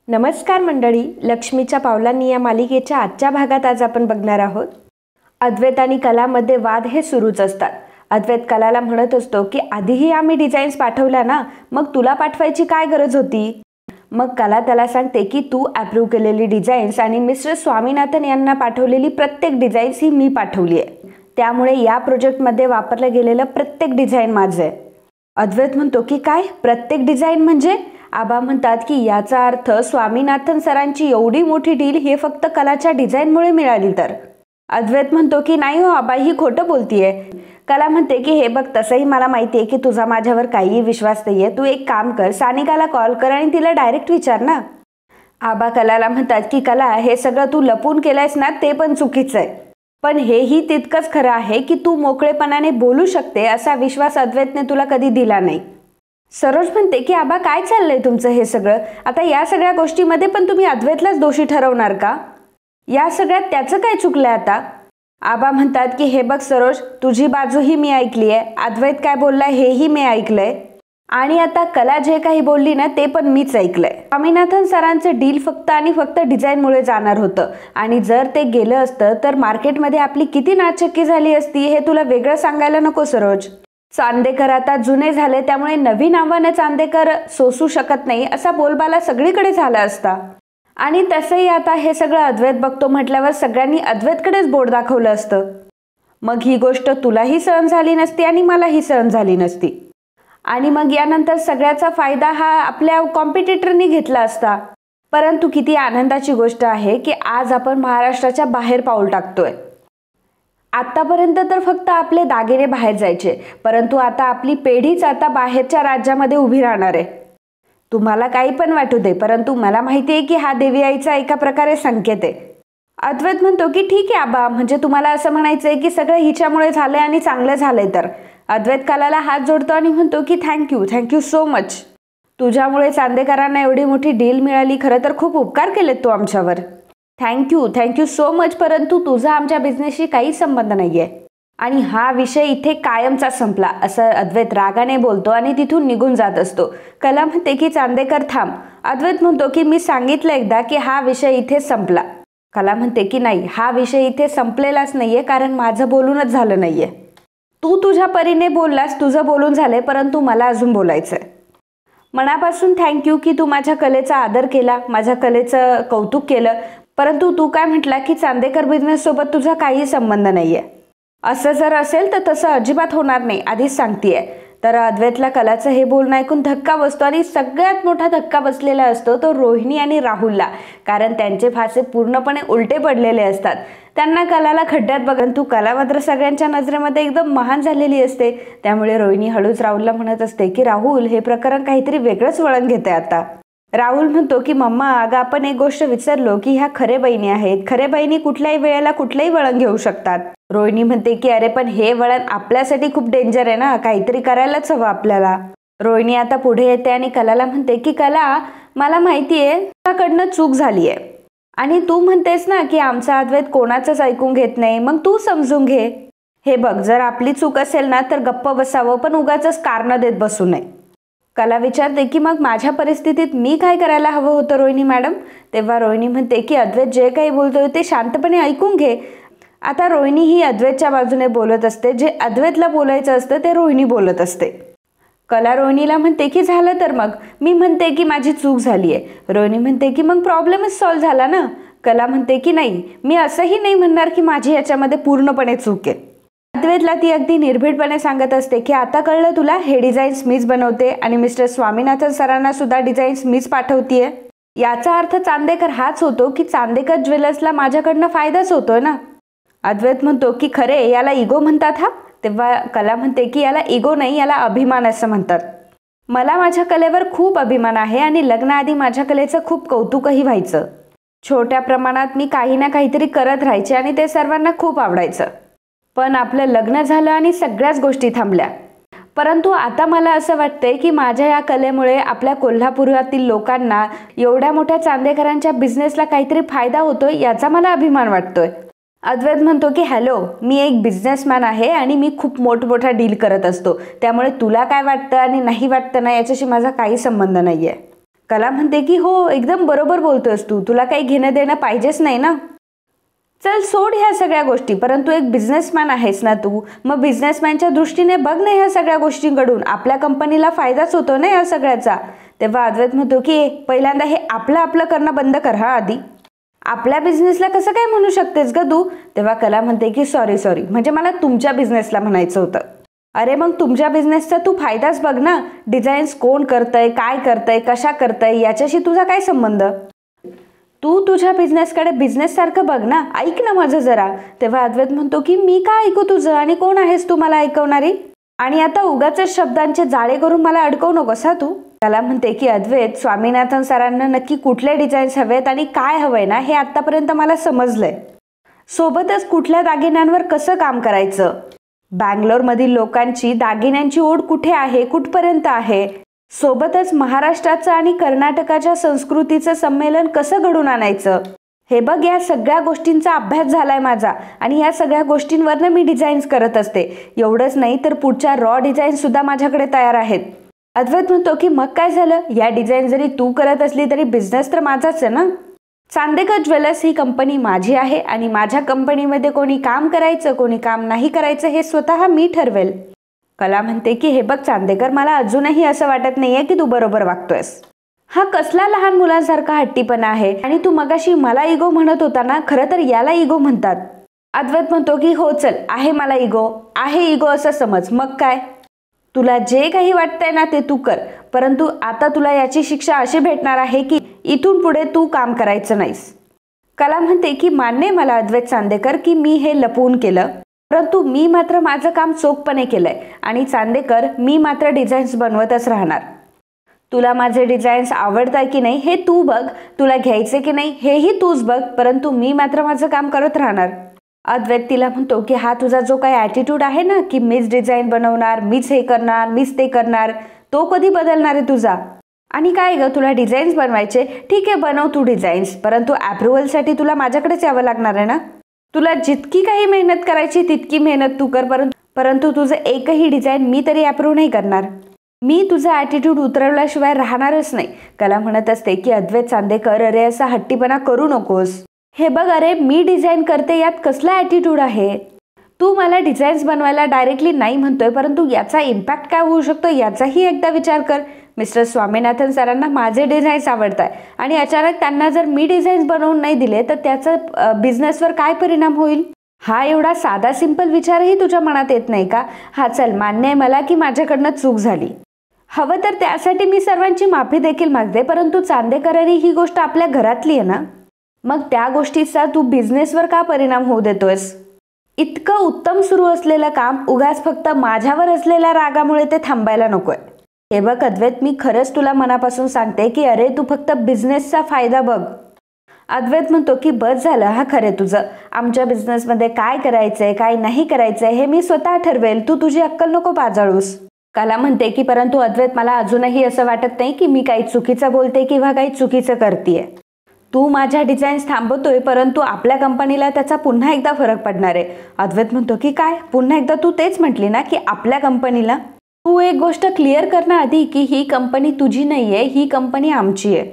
नमस्कार मंडळी, लक्ष्मीच्या पावलांनी या मालिकेच्या आजच्या भागात आज आपण बघणार आहोत. अद्वैत आणि कलामध्ये वाद हे सुरूच असतात. अद्वैत कलाला म्हणत असतो की आधीही आम्ही डिझाईन्स पाठवल्या ना, मग तुला पाठवायची काय गरज होती. मग कला त्याला सांगते की तू अप्रूव्ह केलेली डिझाईन्स आणि मिस्टर स्वामीनाथन यांना पाठवलेली प्रत्येक डिझाईन्स ही मी पाठवली आहे, त्यामुळे या प्रोजेक्टमध्ये वापरलं गेलेलं प्रत्येक डिझाईन माझं आहे. अद्वैत म्हणतो की काय, प्रत्येक डिझाईन म्हणजे? आबा म्हणतात की याचा अर्थ स्वामीनाथन सरांची एवढी मोठी डील हे फक्त कलाच्या डिझाईनमुळे मिळाली तर? अद्वैत म्हणतो की नाही हो आबा, ही खोटं बोलतीये. कला म्हणते की हे बघ, तसंही मला माहिती आहे की तुझा माझ्यावर काहीही विश्वास नाहीये. तू एक काम कर, सानिकाला कॉल कर आणि तिला डायरेक्ट विचार ना. आबा कलाला म्हणतात की कला, हे सगळं तू लपून केलंयस ना, ते पण चुकीचं आहे. पण हेही तितकंच खरं आहे की तू मोकळेपणाने बोलू शकते असा विश्वास अद्वैतने तुला कधी दिला नाही. सरोज म्हणते की आबा काय चाललंय तुमचं हे सगळं? आता या सगळ्या गोष्टीमध्ये पण तुम्ही अद्वैतलाच दोषी ठरवणार का? या सगळ्यात त्याचं काय चुकलंय आता? आबा म्हणतात की हे बघ सरोज, तुझी बाजूही मी ऐकली आहे, अद्वैत काय बोललाय हेही मी ऐकलंय, आणि आता कला जे काही बोलली ना ते पण मीच ऐकलंय. स्वामीनाथन सरांचं डील फक्त आणि फक्त डिझाईनमुळे जाणार होतं, आणि जर ते गेलं असतं तर मार्केटमध्ये आपली किती नाचक्की झाली असती हे तुला वेगळं सांगायला नको सरोज. चांदेकर आता जुने झाले, त्यामुळे नवीन आव्हानं चांदेकर सोसू शकत नाही असा बोलबाला सगळीकडे झाला असता. आणि तसंही आता हे सगळं अद्वैत बघतो म्हटल्यावर सगळ्यांनी अद्वैतकडेच बोट दाखवलं असतं. मग ही गोष्ट तुलाही सहन झाली नसती आणि मलाही सहन झाली नसती, आणि मग यानंतर सगळ्याचा फायदा हा आपल्या कॉम्पिटिटरनी घेतला असता. परंतु किती आनंदाची गोष्ट आहे की आज आपण महाराष्ट्राच्या बाहेर पाऊल टाकतोय. आतापर्यंत तर फक्त आपले दागिने बाहेर जायचे, परंतु आता आपली पिढीच आता बाहेरच्या राज्यामध्ये उभी राहणार आहे. तुम्हाला काही पण वाटू दे, परंतु मला माहिती आहे की हा देवी आईचा एका प्रकारे संकेत आहे. अद्वैत म्हणतो की ठीक आहे आबा, म्हणजे तुम्हाला असं म्हणायचंय की सगळं हिच्यामुळे झालंय आणि चांगलं झालंय तर? अद्वैत कलाला हात जोडतो आणि म्हणतो की थँक्यू सो मच. तुझ्यामुळे चांदेकरांना एवढी मोठी डील मिळाली, खरं तर खूप उपकार केलेत तू आमच्यावर. थँक्यू सो मच, परंतु तुझा आमच्या बिझनेसशी काही संबंध नाहीये आणि हा विषय इथे कायमचा संपला, असं अद्वैत रागाने बोलतो आणि तिथून निघून जात असतो. कला म्हणते की चांदेकर थांब. अद्वैत म्हणतो की मी सांगितलं एकदा की हा विषय इथे संपला. कला म्हणते की नाही, हा विषय इथे संपलेलाच नाहीये, कारण माझं बोलूनच झालं नाहीये. तू तुझ्या परीने बोललास, तुझं बोलून झालंय, परंतु मला अजून बोलायचंय. मनापासून थँक्यू की तू माझ्या कलेचा आदर केला, माझ्या कलेचं कौतुक केलं, परंतु तू काय म्हटला की चांदेकर बिझनेस सोबत तुझा काही संबंध नाहीये. असं जर असेल तर तसं अजिबात होणार नाही, आधीच सांगतेय. तर अद्वैतला कलाचं हे बोलणं ऐकून धक्का बसतो, आणि सगळ्यात मोठा धक्का बसलेला असतो तो रोहिणी आणि राहुलला, कारण त्यांचे फासे पूर्णपणे उलटे पडलेले असतात. त्यांना कलाला खड्ड्यात बघून तू कला मात्र सगळ्यांच्या नजरेमध्ये एकदम महान झालेली असते. त्यामुळे रोहिणी हळूच राहुलला म्हणत असते की राहुल, हे प्रकरण काहीतरी वेगळंच वळण घेते आता. राहुल म्हणतो की मम्मा, अगं आपण एक गोष्ट विसरलो की ह्या खरे बहिणी आहेत. खरे बहिणी कुठल्याही वेळेला कुठलंही वळण घेऊ शकतात. रोहिणी म्हणते की अरे पण हे वळण आपल्यासाठी खूप डेंजर आहे ना, काहीतरी करायलाच हवं आपल्याला. रोहिणी आता पुढे येते आणि कलाला म्हणते की कला, मला माहितीये तुझ्याकडनं चूक झालीये, आणि तू म्हणतेस ना की आमचा अद्वैत कोणाचंच ऐकून घेत नाही, मग तू समजून घे. हे बघ, जर आपली चूक असेल ना तर गप्प बसावं, पण उगाचच कारणं देत बसू नये. कला विचारते की मग माझ्या परिस्थितीत मी काय करायला हवं होतं रोहिणी मॅडम? तेव्हा रोहिणी म्हणते की अद्वैत जे काही बोलतोय ते शांतपणे ऐकून घे. आता रोहिणी ही अद्वैतच्या बाजूने बोलत असते, जे अद्वैतला बोलायचं असतं ते रोहिणी बोलत असते. कला रोहिणीला म्हणते की झालं तर मग मी म्हणते की माझी चूक झाली आहे. रोहिणी म्हणते की मग प्रॉब्लेमच सॉल्व्ह झाला ना. कला म्हणते की नाही, मी असंही नाही म्हणणार की माझी याच्यामध्ये पूर्णपणे चूक आहे. अद्वैतला ती अगदी निर्भीडपणे सांगत असते की आता कळलं तुला, हे डिझाईन्स मीच बनवते आणि मिस्टर स्वामीनाथन सरांना सुद्धा डिझाईन्स मीच पाठवतीये. याचा अर्थ चांदेकर हाच होतो की चांदेकर ज्वेलर्सला माझ्याकडनं फायदाच होतोय ना. अद्वैत म्हणतो की खरे, याला इगो म्हणतात हा? तेव्हा कला म्हणते की याला इगो नाही, याला अभिमान असं म्हणतात. मला माझ्या कलेवर खूप अभिमान आहे आणि लग्नाआधी माझ्या कलेचं खूप कौतुकही व्हायचं. छोट्या प्रमाणात मी काही ना काहीतरी करत राहायचे आणि ते सर्वांना खूप आवडायचं. पण आपलं लग्न झालं आणि सगळ्याच गोष्टी थांबल्या. परंतु आता मला असं वाटतंय की माझ्या या कलेमुळे आपल्या कोल्हापुरातील लोकांना, एवढ्या मोठ्या चांदेकरांच्या बिझनेसला काहीतरी फायदा होतोय, याचा मला अभिमान वाटतोय. अद्वैत म्हणतो की हॅलो, मी एक बिझनेसमॅन आहे आणि मी खूप मोठमोठा डील करत असतो, त्यामुळे तुला काय वाटतं आणि नाही वाटतं ना याच्याशी माझा काही संबंध नाहीये. कला म्हणते की हो, एकदम बरोबर बोलतोस तू, तुला काही घेणं देणं पाहिजेच नाही ना. चल सोड ह्या सगळ्या गोष्टी, परंतु एक बिझनेसमॅन आहेस ना तू, मग बिझनेसमॅनच्या दृष्टीने बघ ना ह्या सगळ्या गोष्टींकडून, आपल्या कंपनीला फायदाच होतो ना या सगळ्याचा. तेव्हा अद्वैत म्हणतो की पहिल्यांदा हे आपलं आपलं करणं बंद कर हा आधी. आपल्या बिझनेसला कसं काय म्हणू शकतेस ग तू? तेव्हा कला म्हणते की सॉरी, म्हणजे मला तुमच्या बिझनेसला म्हणायचं होतं. अरे मग तुमच्या बिझनेसचा तू फायदाच बघ ना. डिझाईन्स कोण करतंय, काय करतंय, कशा करतंय याच्याशी तुझा काय संबंध? तू तुझ्या बिझनेसकडे बिझनेस सारखं बघ ना, ऐक ना माझं जरा. तेव्हा अद्वैत म्हणतो की मी काय ऐकू तुझं, आणि कोण आहेस तू मला ऐकवणारी? आणि आता उगाच शब्दांचे जाळे करून मला अडकवू नकोस हा तू. त्याला म्हणते की अद्वैत, स्वामीनाथन सरांना नक्की कुठले डिझाईन्स हवेत आणि काय हवंय ना हे आतापर्यंत मला समजलंय. सोबतच कुठल्या दागिन्यांवर कसं काम करायचं, बँगलोरमधील लोकांची दागिन्यांची ओढ कुठे आहे, कुठपर्यंत आहे, सोबतच महाराष्ट्राचं आणि कर्नाटकाच्या संस्कृतीचं संमेलन कसं घडून आणायचं. हे बघ, या सगळ्या गोष्टींचा अभ्यास झालाय माझा आणि या सगळ्या गोष्टींवरनं मी डिझाईन्स करत असते. एवढंच नाही तर पुढच्या रॉ डिझाईन सुद्धा माझ्याकडे तयार आहेत. अद्वैत म्हणतो की मग काय झालं, या डिझाईन जरी तू करत असली तरी बिझनेस तर माझाच आहे ना. चांदेकर ज्वेलर्स ही कंपनी माझी आहे आणि माझ्या कंपनीमध्ये कोणी काम करायचं कोणी काम नाही करायचं हे स्वतः मी ठरवेल. कला म्हणते की हे बघ चांदेकर, मला अजूनही असं वाटत नाहीये की तू बरोबर वागतोयस. हा कसला लहान मुलांसारखा हट्टीपणा आहे, आणि तू मगाशी मला इगो म्हणत होता ना, खरं तर याला इगो म्हणतात. अद्वैत म्हणतो की हो चल, आहे मला इगो, आहे इगो असं समज, मग काय, तुला जे काही वाटतंय ना ते तू कर, परंतु आता तुला याची शिक्षा अशी भेटणार आहे की इथून पुढे तू काम करायचं नाहीस. कला म्हणते की मान्य मला अद्वैत चांदेकर की मी हे लपवून केलं, परंतु मी मात्र माझं काम चोखपणे केलंय. आणि चांदेकर, मी मात्र डिझाईन्स बनवतच राहणार. तुला माझे डिझाईन्स आवडतात की नाही हे तू बघ, तुला घ्यायचे की नाही हेही तूच बघ, परंतु मी मात्र माझं काम करत राहणार. अद्वैत तिला म्हणतो की हा तुझा जो काही ॲटिट्यूड आहे ना की मीच डिझाईन बनवणार, मीच हे करणार, मीच ते करणार, तो कधी बदलणार आहे तुझा? आणि काय ग, तुला डिझाईन्स बनवायचे, ठीक आहे बनव तू डिझाईन्स, परंतु अप्रुव्हलसाठी तुला माझ्याकडेच यावं लागणार आहे ना. तुला जितकी काही मेहनत करायची तितकी मेहनत तू कर, परंतु तुझं एकही डिझाईन मी तरी अप्रूव्ह नाही करणार. मी तुझा ॲटिट्यूड उतरवल्याशिवाय राहणारच नाही. कला म्हणत असते की अद्वैत चांदेकर, अरे असा हट्टीपणा करू नकोस. हे बघ, अरे मी डिझाईन करते यात कसला ॲटिट्यूड आहे? तू मला डिझाईन्स बनवायला डायरेक्टली नाही म्हणतोय, परंतु याचा इम्पॅक्ट काय होऊ शकतो याचाही एकदा विचार कर. मिस्टर स्वामीनाथन सरांना माझे डिझाईन्स आवडतात आणि अचानक त्यांना जर मी डिझाईन्स बनवून नाही दिले तर त्याचा बिझनेसवर काय परिणाम होईल? हा एवढा साधा सिंपल विचारही तुझ्या मनात येत नाही का? हा चल, मान्य आहे मला की माझ्याकडनं चूक झाली, हवं तर त्यासाठी मी सर्वांची माफी देखील मागते, परंतु चांदेकरांनी ही गोष्ट आपल्या घरातली आहे ना, मग त्या गोष्टीचा तू बिझनेसवर का परिणाम होऊ देतोयस? इतकं उत्तम सुरू असलेलं काम उगाच फक्त माझ्यावर असलेल्या रागामुळे ते थांबायला नकोय. हे बघ अद्वैत, मी खरंच तुला मनापासून सांगते की अरे तू फक्त बिझनेसचा फायदा बघ. अद्वैत म्हणतो की बस झालं हा, खरे तुझं, आमच्या बिझनेसमध्ये काय करायचंय काय नाही करायचंय हे मी स्वतः ठरवेल, तू तुझी अक्कल नको पाजाळूस. कला म्हणते की परंतु अद्वैत, मला अजूनही असं वाटत नाही की मी काही चुकीचं बोलते किंवा काही चुकीचं करतेय. तू माझ्या डिझाईन्स थांबवतोय, परंतु आपल्या कंपनीला त्याचा पुन्हा एकदा फरक पडणार आहे. अद्वैत म्हणतो की काय, पुन्हा एकदा? तू तेच म्हटली ना की आपल्या कंपनीला. तू एक गोष्ट क्लिअर कर ना आधी की ही कंपनी तुझी नाहीये, ही कंपनी आमची आहे.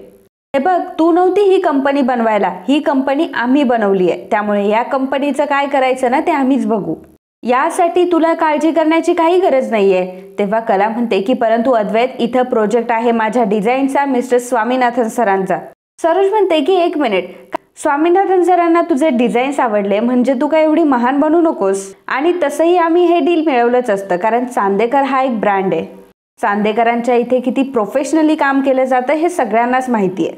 हे बघ, तू नव्हती ही कंपनी बनवायला, ही कंपनी आम्ही बनवली आहे, त्यामुळे या कंपनीचं काय करायचं ना ते आम्हीच बघू. यासाठी तुला काळजी करण्याची काही गरज नाहीये. तेव्हा कला म्हणते की परंतु अद्वैत, इथं प्रोजेक्ट आहे माझ्या डिझाईनचा मिस्टर स्वामीनाथन सरांचा. सरोज म्हणते की एक मिनिट, स्वामीनाथन सरांना तुझे डिझाईन्स आवडले म्हणजे तू काय एवढी महान बनू नकोस. आणि तसंही आम्ही हे डील मिळवलंच असतं, कारण चांदेकर हा एक ब्रँड आहे. चांदेकरांच्या इथे किती प्रोफेशनली काम केलं जातं हे सगळ्यांनाच माहिती आहे.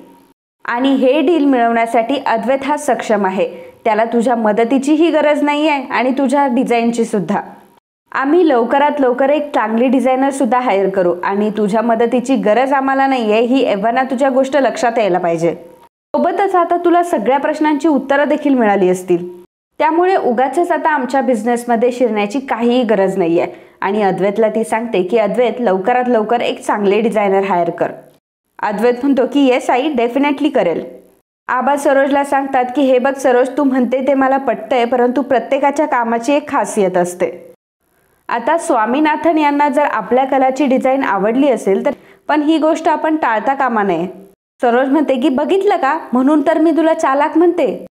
आणि हे डील मिळवण्यासाठी अद्वैत हा सक्षम आहे. त्याला तुझ्या मदतीचीही गरज नाही आहे आणि तुझ्या डिझाईनची सुद्धा. आम्ही लवकरात लवकर एक चांगली डिझायनर सुद्धा हायर करू आणि तुझ्या मदतीची गरज आम्हाला नाहीये ही एव्हाना तुझ्या गोष्ट लक्षात यायला पाहिजे. सोबतच आता तुला सगळ्या प्रश्नांची उत्तरं देखील मिळाली असतील, त्यामुळे उगाचच आता आमच्या बिझनेसमध्ये शिरण्याची काहीही गरज नाहीये. आणि अद्वैतला ती सांगते की अद्वैत, लवकरात लवकर एक चांगले डिझायनर हायर कर. अद्वैत म्हणतो की येस आई, डेफिनेटली करेल. आबा सरोजला सांगतात की हे बघ सरोज, तू म्हणते ते मला पटतंय, परंतु प्रत्येकाच्या कामाची एक खासियत असते. आता स्वामीनाथन यांना जर आपल्या कलाची डिझाईन आवडली असेल तर पण ही गोष्ट आपण टाळता कामा नये. सरोज म्हणते की बघितलं का, म्हणून तर मी तुला चालाक म्हणते.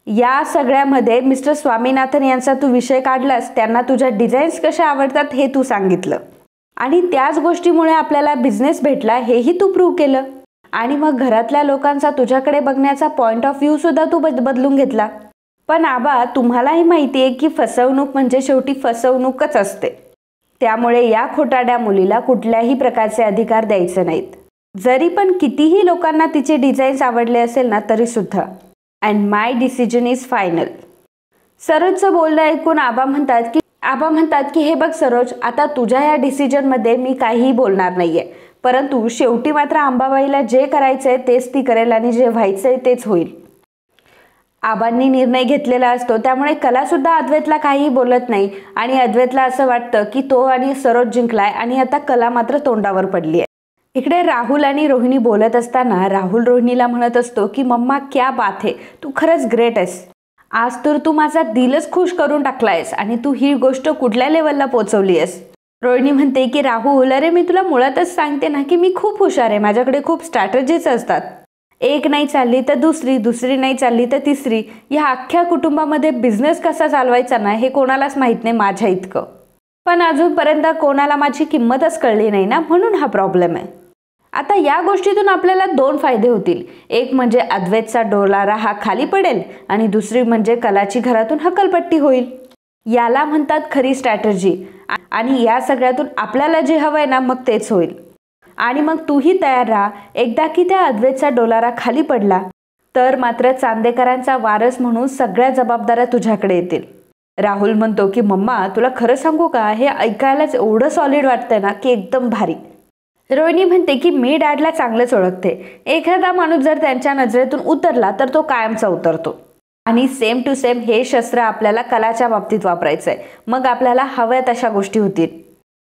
या सगळ्यामध्ये मिस्टर स्वामीनाथन यांचा तू विषय काढलास, त्यांना तुझ्या डिझाईन्स कशा आवडतात हे तू सांगितलं आणि त्याच गोष्टीमुळे आपल्याला बिझनेस भेटला हेही तू प्रूव्ह केलं. आणि मग घरातल्या लोकांचा तुझ्याकडे बघण्याचा पॉइंट ऑफ व्ह्यू सुद्धा तू बदलून घेतला. पण आबा, तुम्हालाही माहिती आहे की फसवणूक म्हणजे शेवटी फसवणूकच असते. त्यामुळे या खोटाड्या मुलीला कुठल्याही प्रकारचे अधिकार द्यायचे नाहीत. जरी पण कितीही लोकांना तिचे डिझाईन्स आवडले असेल ना तरी सुद्धा. And my decision is final. सरोजचं बोलणं ऐकून आबा म्हणतात की हे बघ सरोज, आता तुझ्या या डिसिजनमध्ये मी काहीही बोलणार नाहीये, परंतु शेवटी मात्र अंबाबाईला जे करायचंय तेच ती करेल आणि जे व्हायचंय तेच होईल. आबांनी निर्णय घेतलेला असतो, त्यामुळे कला सुद्धा अद्वैतला काहीही बोलत नाही आणि अद्वैतला असं वाटतं की तो आणि सरोज जिंकलाय आणि आता कला मात्र तोंडावर पडली आहे. इकडे राहुल आणि रोहिणी बोलत असताना राहुल रोहिणीला म्हणत असतो की मम्मा क्या बात है, तू खरंच ग्रेट आहेस. आज तर तू माझा दिलच खुश करून टाकलायस आणि तू ही गोष्ट कुठल्या लेवलला पोहोचवली आहेस. रोहिणी म्हणते की राहुल, अरे मी तुला मुळातच सांगते ना की मी खूप हुशार आहे, माझ्याकडे खूप स्ट्रॅटेजीज असतात. एक नाही चालली तर दुसरी, दुसरी नाही चालली तर तिसरी. या अख्ख्या कुटुंबामध्ये बिझनेस कसा चालवायचा ना हे कोणालाच माहीत नाही माझ्या इतकं. पण अजूनपर्यंत कोणाला माझी किंमतच कळली नाही ना, म्हणून हा प्रॉब्लेम आहे. आता या गोष्टीतून आपल्याला दोन फायदे होतील. एक म्हणजे अद्वैतचा डोलारा हा खाली पडेल आणि दुसरी म्हणजे कलाची घरातून हकलपट्टी होईल. याला म्हणतात खरी स्ट्रॅटेजी. आणि या सगळ्यातून आपल्याला जे हवंय ना मग तेच होईल. आणि मग तूही तयार राहा. एकदा की त्या अद्वैतचा डोलारा खाली पडला तर मात्र चांदेकरांचा वारस म्हणून सगळ्या जबाबदाऱ्या तुझ्याकडे येतील. राहुल म्हणतो की मम्मा, तुला खरं सांगू का, हे ऐकायलाच एवढं सॉलिड वाटतंय ना की एकदम भारी. रोहिणी म्हणते की मी डॅडला चांगलंच ओळखते. एखादा माणूस जर त्यांच्या नजरेतून उतरला तर तो कायमचा उतरतो. आणि सेम टू सेम हे शस्त्र आपल्याला कलाच्या बाबतीत वापरायचंय. मग आपल्याला हव्या तशा गोष्टी होतील.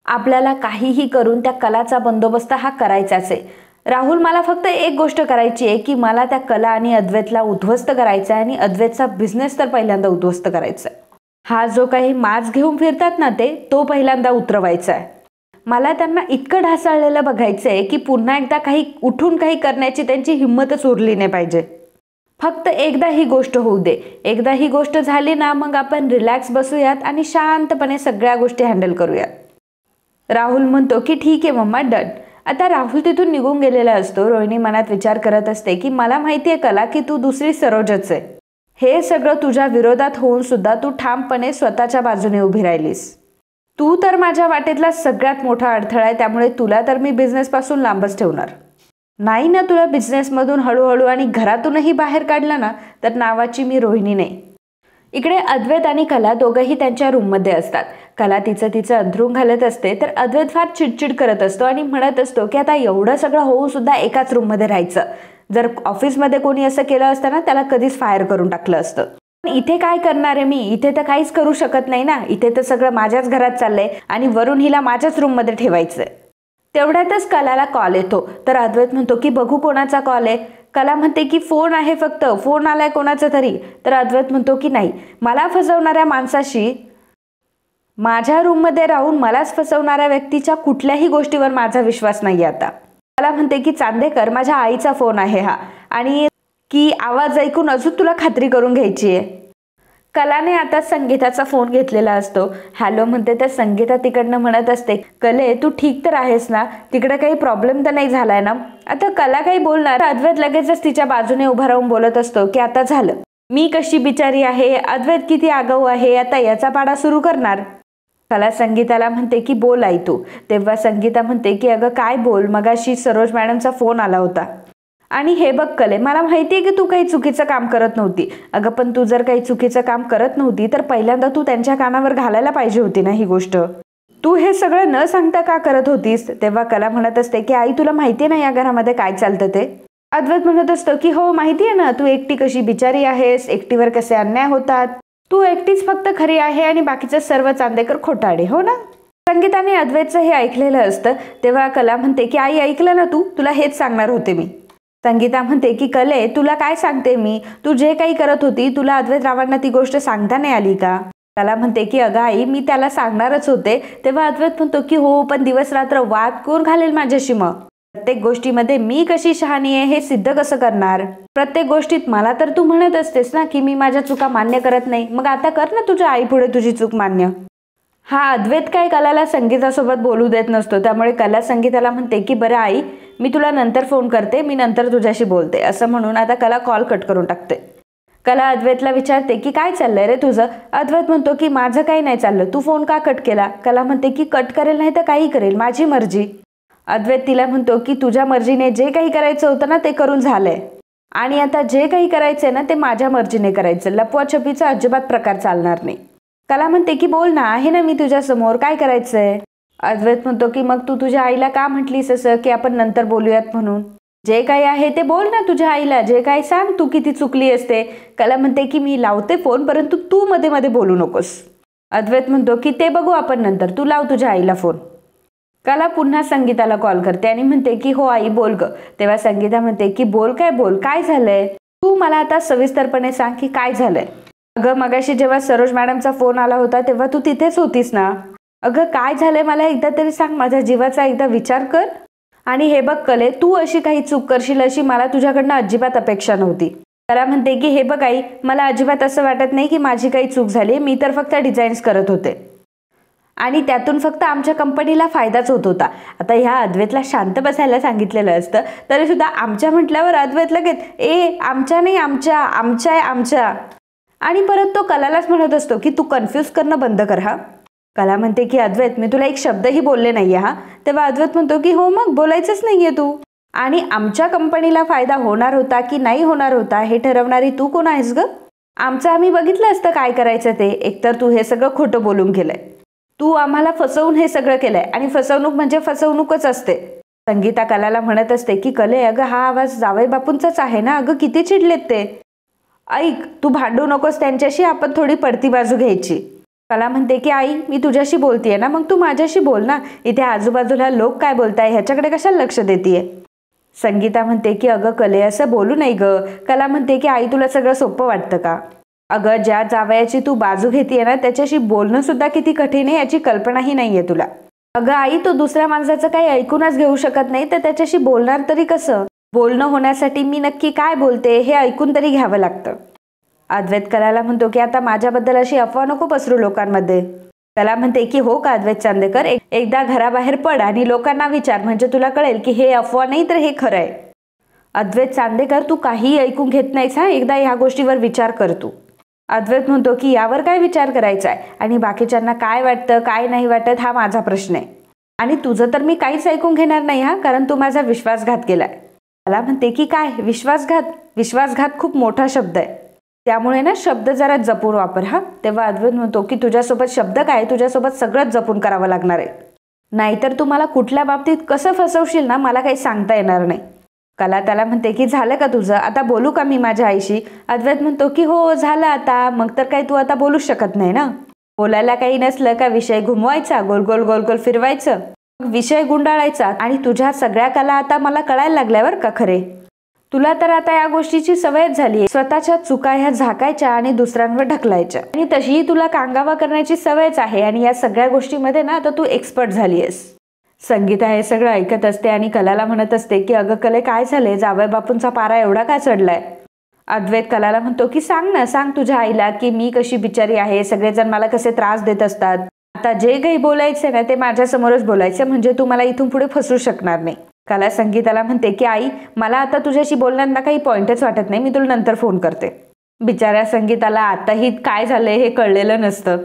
आपल्याला काहीही करून त्या कलाचा बंदोबस्त हा करायचाच आहे. राहुल, मला फक्त एक गोष्ट करायची आहे की मला त्या कला आणि अद्वैतला उद्ध्वस्त करायचं आहे आणि अद्वैतचा बिझनेस तर पहिल्यांदा उद्ध्वस्त करायचा आहे. हा जो काही मास्क घेऊन फिरतात ना तो पहिल्यांदा उतरवायचा आहे. मला त्यांना इतकं ढासळलेलं बघायचंय की पुन्हा एकदा उठून काही करण्याची त्यांची हिंमतच उरली नाही पाहिजे. फक्त एकदा ही गोष्ट होऊ दे. एकदा ही गोष्ट झाली ना मग आपण रिलॅक्स बसूयात आणि शांतपणे सगळ्या गोष्टी हँडल करूयात. राहुल म्हणतो की ठीक आहे मम्मा, डन. आता राहुल तिथून निघून गेलेला असतो. रोहिणी मनात विचार करत असते की मला माहिती आहे कला की तू दुसरी सरोजच आहे. हे सगळं तुझ्या विरोधात होऊन सुद्धा तू ठामपणे स्वतःच्या बाजूने उभी राहिलीस. तू तर माझ्या वाटेतला सगळ्यात मोठा अडथळा आहे, त्यामुळे तुला तर मी बिझनेसपासून लांबच ठेवणार नाही ना. तुला बिझनेसमधून हळूहळू आणि घरातूनही बाहेर काढलं ना तर नावाची मी रोहिणी नाही. इकडे अद्वैत आणि कला दोघंही त्यांच्या रूममध्ये असतात. कला तिचं अंथरूण घालत असते तर अद्वैत फार चिडचिड करत असतो आणि म्हणत असतो की आता एवढं सगळं होऊन सुद्धा एकाच रूममध्ये राहायचं. जर ऑफिसमध्ये कोणी असं केलं असतं ना त्याला कधीच फायर करून टाकलं असतं. इथे काय करणार आहे मी, इथे तर काहीच करू शकत नाही ना. इथे तर सगळं माझ्याच घरात चाललंय आणि वरून हिला माझ्याच रूममध्ये ठेवायचंय. तेवढ्यातच कलाला कॉल येतो तर अद्वैत म्हणतो की बघू कोणाचा कॉल आहे. कला म्हणते की फोन आहे, फक्त फोन आलाय कोणाचा तरी. तर अद्वैत म्हणतो की नाही, मला फसवणाऱ्या माणसाशी, माझ्या रूममध्ये राहून मलाच फसवणाऱ्या व्यक्तीच्या कुठल्याही गोष्टीवर माझा विश्वास नाही आता. कला म्हणते की चांदेकर, माझ्या आईचा फोन आहे हा, आणि की आवाज ऐकून अजून तुला खात्री करून घ्यायची आहे. कलाने आता संगीताचा फोन घेतलेला असतो. हॅलो म्हणते तर संगीता तिकडनं म्हणत असते, कले तू ठीक तर आहेस ना, तिकडे काही प्रॉब्लेम तर नाही झालाय ना. आता कला काही बोलणार, अद्वैत लगेचच तिच्या बाजूने उभा राहून बोलत असतो की आता झालं, मी कशी बिचारी आहे, अद्वैत किती आगाऊ आहे, आता याचा पाडा सुरू करणार. कला संगीताला म्हणते की बोल आई तू. तेव्हा संगीता म्हणते की अगं काय बोल, मगाशी सरोज मॅडमचा फोन आला होता आणि हे बघ कले, मला माहिती आहे की तू काही चुकीचं काम करत नव्हती. अगं पण तू जर काही चुकीचं काम करत नव्हती तर पहिल्यांदा तू त्यांच्या कानावर घालायला पाहिजे होती ना ही गोष्ट. तू हे सगळं न सांगता का करत होतीस. तेव्हा कला म्हणत असते की आई तुला माहिती आहे ना या घरामध्ये काय चालतं ते. अद्वैत म्हणत असतो की हो माहिती आहे ना, तू एकटी कशी बिचारी आहेस, एकटीवर कसे अन्याय होतात, तू एकटीच फक्त खरी आहे आणि बाकीचे सर्व चांदेकर खोटाडे, हो ना. संगीताने अद्वैतचं हे ऐकलेलं असतं. तेव्हा कला म्हणते की आई ऐकलं ना, तुला हेच सांगणार होते मी. संगीता म्हणते की कले तुला काय सांगते मी, तू जे काही करत होती तुला अद्वैत रावांना ती गोष्ट सांगता नाही आली का. कला म्हणते की अगं आई मी त्याला सांगणारच होते. तेव्हा अद्वैत म्हणतो की हो पण दिवस रात्र वाद कोण घालेल माझ्याशी मग. प्रत्येक गोष्टीमध्ये मी कशी शहाणी आहे हे सिद्ध कसं करणार? प्रत्येक गोष्टीत मला तर तू म्हणत असतेस ना की मी माझ्या चुका मान्य करत नाही, मग आता कर ना तुझ्या आईपुढे तुझी चूक मान्य. हा अद्वैत काय कलाला संगीतासोबत बोलू देत नसतो, त्यामुळे कला संगीताला म्हणते की बरं आई, मी तुला नंतर फोन करते, मी नंतर तुझ्याशी बोलते असं म्हणून आता कला कॉल कट करून टाकते. कला अद्वैतला विचारते की काय चाललंय रे तुझं? अद्वैत म्हणतो की माझं काही नाही चाललं, तू फोन का कट केला? कला म्हणते की कट करेल नाही तर काही करेल, माझी मर्जी. अद्वैत तिला म्हणतो की तुझ्या मर्जीने जे काही करायचं होतं ना ते करून झालंय, आणि आता जे काही करायचंय ना ते माझ्या मर्जीने करायचं, लपवाछपीचा अजिबात प्रकार चालणार नाही. कला म्हणते की बोल ना, आहे ना मी तुझ्या समोर, काय करायचंय? अद्वैत म्हणतो की मग तू तुझ्या आईला का म्हटलीस असं की आपण नंतर बोलूयात म्हणून? जे काही आहे ते बोल ना तुझ्या आईला, जे काही सांग, तू किती चुकली असते. कला म्हणते की मी लावते फोन, परंतु तू मध्ये मध्ये बोलू नकोस. अद्वैत म्हणतो की ते बघू आपण नंतर, तू लाव तुझ्या आईला फोन. कला पुन्हा संगीताला कॉल करते आणि म्हणते की हो आई बोल ग. तेव्हा संगीता म्हणते की बोल, काय झालंय? तू मला आता सविस्तरपणे सांग की काय झालंय. अगं मगाशी जेव्हा सरोज मॅडमचा फोन आला होता तेव्हा तू तिथेच होतीस ना. अगं काय झालंय मला एकदा तरी सांग, माझ्या जीवाचा एकदा विचार कर. आणि हे बघ कले, तू अशी काही चूक करशील अशी मला तुझ्याकडनं अजिबात अपेक्षा नव्हती. कला म्हणते की हे बघ आई, मला अजिबात असं वाटत नाही की माझी काही चूक झाली, मी तर फक्त डिझाईन्स करत होते आणि त्यातून फक्त आमच्या कंपनीला फायदाच होत होता. आता ह्या अद्वैतला शांत बसायला सांगितलेलं असतं तरी सुद्धा आमच्या म्हटल्यावर अद्वैत लगेच आमच्या नाही, आमच्या. आणि परत तो कलालाच म्हणत असतो की तू कन्फ्यूज करणं बंद कर हा. कला म्हणते की अद्वैत, मी तुला एक शब्दही बोलले नाहीये हा. तेव्हा अद्वैत म्हणतो की हो मग बोलायचंच नाहीये तू. आणि आमच्या कंपनीला फायदा होणार होता की नाही होणार होता हे ठरवणारी तू कोण आहेस ग? आमचं आम्ही बघितलं असतं काय करायचं ते. एकतर तू हे सगळं खोटं बोलून केलंय, तू आम्हाला फसवून हे सगळं केलंय, आणि फसवणूक म्हणजे फसवणूकच असते. संगीता कलाला म्हणत असते की कले अगं हा आवाज जावई बापूंचाच आहे ना, अगं किती चिडलेत ते. ऐक, तू भांडू नकोस त्यांच्याशी, आपण थोडी पडती बाजू घ्यायची. कला म्हणते की आई, मी तुझ्याशी बोलतीये ना, मग तू माझ्याशी बोल ना. इथे आजूबाजूला लोक काय बोलताय ह्याच्याकडे कशाला लक्ष देतीये? संगीता म्हणते की अगं कले असं बोलू नाही ग. कला म्हणते की आई तुला सगळं सोपं वाटतं का? अगं ज्या जावयाची तू बाजू घेतीये ना त्याच्याशी बोलणं सुद्धा किती कठीण आहे याची कल्पनाही नाहीये तुला. अगं आई, तो दुसऱ्या माणसाचं काही ऐकूनच घेऊ शकत नाही तर त्याच्याशी बोलणार तरी कसं? बोलणं होण्यासाठी मी नक्की काय बोलते हे ऐकून तरी घ्यावं लागतं. अद्वैत कलाला म्हणतो की आता माझ्याबद्दल अशी अफवा नको पसरू लोकांमध्ये. कला म्हणते की हो का अद्वैत चांदेकर, एकदा घराबाहेर पड आणि लोकांना विचार, म्हणजे तुला कळेल की हे अफवा नाही तर हे खरं आहे. अद्वैत चांदेकर, तू काही ऐकून घेत नाहीस हा, एकदा ह्या गोष्टीवर विचार कर तू. अद्वैत म्हणतो की यावर काय विचार करायचा आहे, आणि बाकीच्यांना काय वाटतं काय नाही वाटत हा माझा प्रश्न आहे, आणि तुझं तर मी काहीच ऐकून घेणार नाही हा, कारण तू माझा विश्वासघात केलाय. कला म्हणते की काय विश्वासघात खूप मोठा शब्द आहे, त्यामुळे ना शब्द जरा जपून वापर हा. तेव्हा अद्वैत म्हणतो की तुझ्यासोबत शब्द काय, तुझ्यासोबत सगळंच जपून करावं लागणार आहे, नाहीतर तू मला कुठल्या बाबतीत कसं फसवशील ना मला काही सांगता येणार नाही. कला त्याला म्हणते की झालं का तुझं, आता बोलू का मी माझ्या आईशी? अद्वैत म्हणतो की हो झालं आता. मग तर काही तू आता बोलूच शकत नाही ना. बोलायला काही नसलं का विषय घुमवायचा, गोल गोल फिरवायचं, विषय गुंडाळायचा, आणि तुझ्या सगळ्या कला आता मला कळायला लागल्यावर का खरे. तुला तर आता या गोष्टीची सवयच झाली, स्वतःच्या चुका ह्या झाकायच्या आणि दुसऱ्यांवर ढकलायच्या, आणि तशीही तुला कांगावा करण्याची सवयच आहे, आणि या सगळ्या गोष्टीमध्ये ना आता तू एक्सपर्ट झाली आहेस. संगीता हे सगळं ऐकत असते आणि कलाला म्हणत असते की अगं कले काय झाले, जावई बापूंचा पारा एवढा काय चढलाय? अद्वैत कलाला म्हणतो की सांग तुझ्या आईला की मी कशी बिचारी आहे, सगळेजण मला कसे त्रास देत असतात. आता जे काही बोलायचं ना ते माझ्यासमोरच बोलायचं, म्हणजे तू मला इथून पुढे फसवू शकणार नाही. कला संगीताला म्हणते की आई, मला आता तुझ्याशी बोलण्याला काही पॉइंटच वाटत नाही, मी तुला नंतर फोन करते. बिचाऱ्या संगीताला आताही काय झालंय हे कळलेलं नसतं.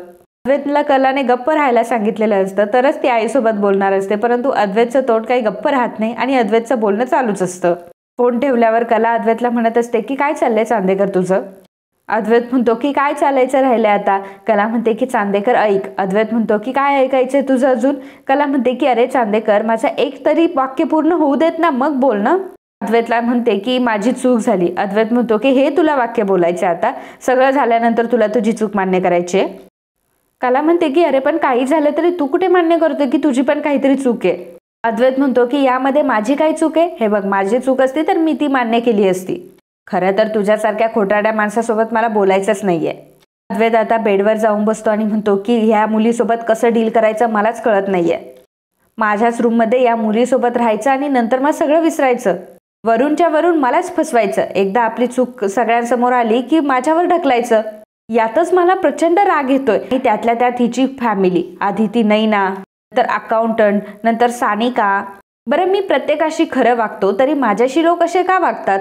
अद्वैतला कलाने गप्प राहायला सांगितलेलं असतं तरच ती आईसोबत बोलणार असते, परंतु अद्वैतचं तोंड काही गप्प राहत नाही आणि अद्वैतचं बोलणं चालूच असतं. फोन ठेवल्यावर कला अद्वैतला म्हणत असते की काय चाललंय चांदेकर तुझं? अद्वैत म्हणतो की काय चालायचं राहिलंय आता. कला म्हणते की चांदेकर ऐक. अद्वैत म्हणतो की काय ऐकायचंय तुझं अजून? कला म्हणते की अरे चांदेकर, माझं एक तरी वाक्य पूर्ण होऊ देत ना, मग बोल ना. अद्वैतला म्हणते की माझी चूक झाली. अद्वैत म्हणतो की हे तुला वाक्य बोलायचं आता, सगळं झाल्यानंतर तुला तुझी चूक मान्य करायची आहे. कला म्हणते की अरे पण काही झालं तरी तू कुठे मान्य करतो की तुझी पण काहीतरी चूक आहे. अद्वैत म्हणतो की यामध्ये माझी काय चूक आहे? हे बघ, माझी चूक असती तर मी ती मान्य केली असती. खरं तर तुझ्यासारख्या खोटारड्या माणसासोबत मला बोलायचंच नाहीये. अद्वैत आता बेडवर जाऊन बसतो आणि म्हणतो की ह्या मुलीसोबत कसं डील करायचं मलाच कळत नाहीये. माझ्याच रूममध्ये या मुलीसोबत राहायचं आणि नंतर मग सगळं विसरायचं. वरूनच्या वरून मलाच फसवायचं. एकदा आपली चूक सगळ्यांसमोर आली की माझ्यावर ढकलायचं. यातच मला प्रचंड राग येतोय. त्यातल्या त्यात हिची फॅमिली, आधी ती नैना, नंतर अकाउंटंट, नंतर सानिका. बरं, मी प्रत्येकाशी खरं वागतो तरी माझ्याशी लोक असे का वागतात?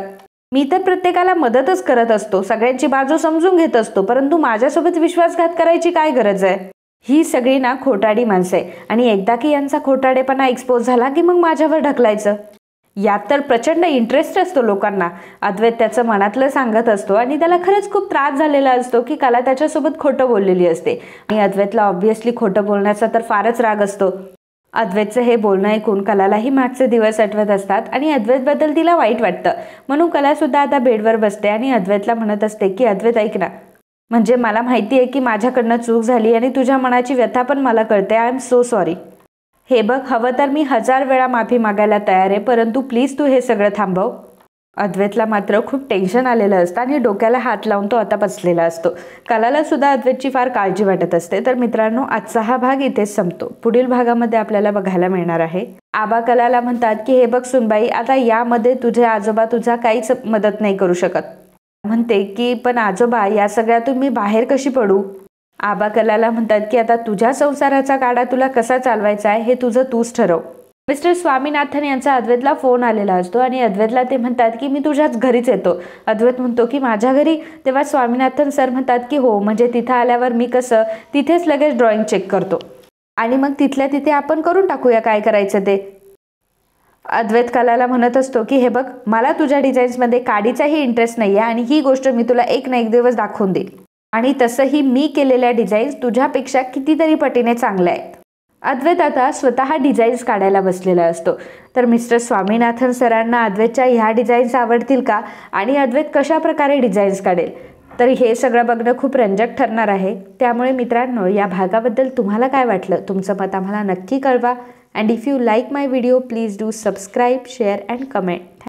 मी तर प्रत्येकाला मदतच करत असतो, सगळ्यांची बाजू समजून घेत असतो, परंतु माझ्यासोबत विश्वासघात करायची काय गरज आहे? ही सगळी ना खोटाडी माणसं आहे आणि एकदा की यांचा खोटाडेपणा एक्सपोज झाला की मग माझ्यावर ढकलायचं. यात तर प्रचंड इंटरेस्ट असतो लोकांना. अद्वैत त्याचं मनातलं सांगत असतो आणि त्याला खरंच खूप त्रास झालेला असतो की कला त्याच्यासोबत खोटं बोललेली असते आणि अद्वैतला ऑब्व्हियसली खोटं बोलण्याचा तर फारच राग असतो. अद्वैतचं हे बोलणं ऐकून कलालाही मागचे दिवस आठवत असतात आणि अद्वैतबद्दल तिला वाईट वाटतं. म्हणून कलासुद्धा आता बेडवर बसते आणि अद्वैतला म्हणत असते की अद्वैत ऐक ना, म्हणजे मला माहिती आहे की माझ्याकडनं चूक झाली आणि तुझ्या मनाची व्यथा पण मला कळते. I am so sorry. हे बघ, हवं तर मी 1000 वेळा माफी मागायला तयार आहे, परंतु प्लीज तू हे सगळं थांबव. अद्वैतला मात्र खूप टेन्शन आलेलं असतं आणि डोक्याला हात लावून तो आता बसलेला असतो. कलाला सुद्धा अद्वैतची फार काळजी वाटत असते. तर मित्रांनो, आजचा हा भाग इथेच संपतो. पुढील भागामध्ये आपल्याला बघायला मिळणार आहे. आबा कलाला म्हणतात की हे बघ सुनबाई, आता यामध्ये तुझे आजोबा तुझा काहीच मदत नाही करू शकत. म्हणते की पण आजोबा, या सगळ्यातून मी बाहेर कशी पडू? आबा कलाला म्हणतात की आता तुझ्या संसाराचा गाडा तुला कसा चालवायचा आहे हे तुझं तूच ठरव. मिस्टर स्वामीनाथन यांचा अद्वैतला फोन आलेला असतो आणि अद्वैतला ते म्हणतात की मी तुझ्याच घरीच येतो. अद्वैत म्हणतो की माझ्या घरी? तेव्हा स्वामीनाथन सर म्हणतात की हो, म्हणजे तिथं आल्यावर मी कसं तिथेच लगेच ड्रॉइंग चेक करतो आणि मग तिथल्या तिथे आपण करून टाकूया काय करायचं ते. अद्वैत कलाला म्हणत असतो की हे बघ, मला तुझ्या डिझाईन्समध्ये काडीचाही इंटरेस्ट नाही आहे आणि ही गोष्ट मी तुला एक ना एक दिवस दाखवून देईल. आणि तसंही मी केलेल्या डिझाईन्स तुझ्यापेक्षा कितीतरी पटीने चांगल्या आहेत. अद्वैत आता स्वतः डिझाईन्स काढायला बसलेला असतो. तर मिस्टर स्वामीनाथन सरांना अद्वैतच्या ह्या डिझाईन्स आवडतील का आणि अद्वैत कशा प्रकारे डिझाईन्स काढेल, तर हे सगळं बघणं खूप रंजक ठरणार आहे. त्यामुळे मित्रांनो, या भागाबद्दल तुम्हाला काय वाटलं, तुमचं मत आम्हाला नक्की कळवा. And if you like my video, please do subscribe, share and comment.